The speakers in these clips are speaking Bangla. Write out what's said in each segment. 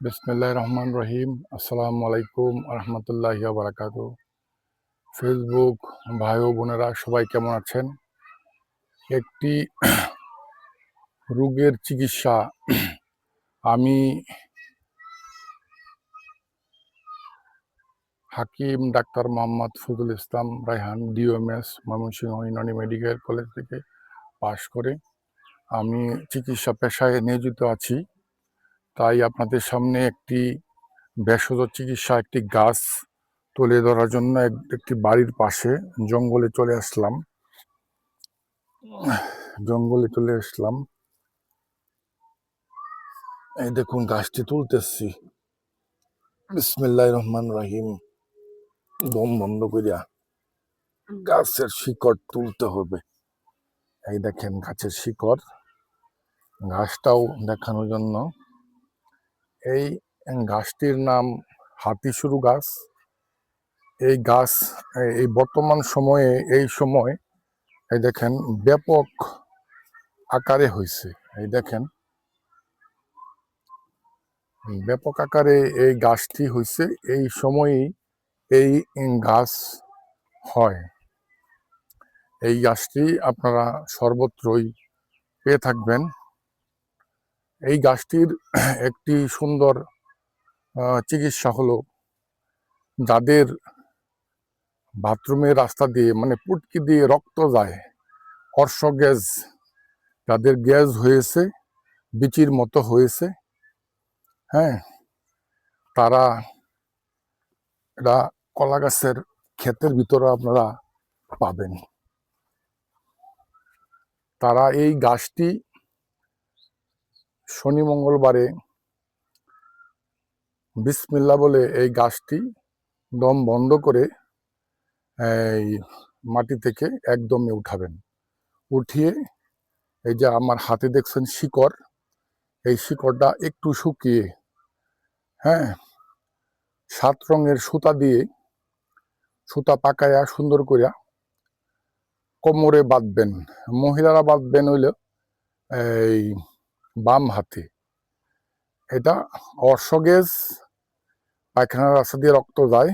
বিসমিল্লাহির রহমানির রহিম। আসসালামু আলাইকুম রহমতুল্লাহি ওয়া বারাকাতুহু। ফেসবুক ভাই ও বোনেরা সবাই কেমন আছেন? একটি রোগের চিকিৎসা আমি হাকিম ডাক্তার মোহাম্মদ ফজলুল ইসলাম রায়হান ডিওএমএস ময়মনসিংহ ইউনানি মেডিকেল কলেজ থেকে পাশ করে আমি চিকিৎসা পেশায় নিয়োজিত আছি। তাই আপনাদের সামনে একটি ভেষজ চিকিৎসা একটি গাছ তুলে ধরার জন্য একটি বাড়ির পাশে জঙ্গলে চলে আসলাম। এই দেখুন গাছটি তুলতেছি। বিসমিল্লাহির রহমানির রহিম। দম বন্ধ করিয়া গাছের শিকড় তুলতে হবে। এই দেখেন গাছের শিকড়, ঘাসটাও দেখানোর জন্য। এই গাছটির নাম হাতিশুরু গাছ। এই গাছ এই বর্তমান সময়ে এই দেখেন ব্যাপক আকারে হয়েছে। এই দেখেন ব্যাপক আকারে এই গাছটি হয়েছে। এই সময়েই এই গাছ হয়। এই গাছটি আপনারা সর্বত্রই পেয়ে থাকবেন। এই গাছটির একটি সুন্দর চিকিৎসা হলো, যাদের বাথরুমের রাস্তা দিয়ে মানে পুটকি দিয়ে রক্ত যায়, অর্শ গ্যাস, যাদের গ্যাস হয়েছে, বিচির মতো হয়েছে, হ্যাঁ, তারা এটা কলা গাছের ক্ষেতের ভিতরে আপনারা পাবেন। তারা এই গাছটি শনি মঙ্গলবারে বিসমিল্লাহ বলে এই গাছটি দম বন্ধ করে এই মাটি থেকে একদমই উঠাবেন। উঠিয়ে এই যে আমার হাতে দেখছেন শিকড়, এই শিকড়টা একটু শুকিয়ে, হ্যাঁ, 7 রঙের সুতা দিয়ে সুতা পাকায়া সুন্দর করিয়া কোমরে বাঁধবেন। মহিলারা বাঁধবেন হইলে এই বাম হাতে। এটা অর্শগ্যাস, পায়খানার রাস্তা দিয়ে রক্ত যায়,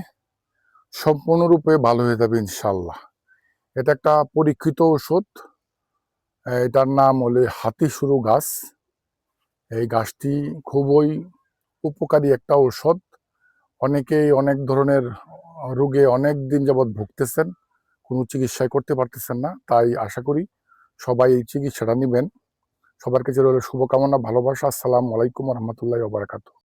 সম্পূর্ণরূপে ভালো হয়ে যাবে ইনশাল্লাহ। এটা একটা পরীক্ষিত ওষুধ। এটার নাম হলে হাতিশুরু গাছ। এই গাছটি খুবই উপকারী একটা ঔষধ। অনেকেই অনেক ধরনের রোগে অনেক দিন যাবৎ ভুগতেছেন, কোনো চিকিৎসাই করতে পারতেছেন না। তাই আশা করি সবাই এই চিকিৎসাটা নেবেন। সবার কাছে রইল শুভকামনা, ভালোবাসা। আসসালামু আলাইকুম রহমতুল্লাহি ওয়া বারাকাতুহু।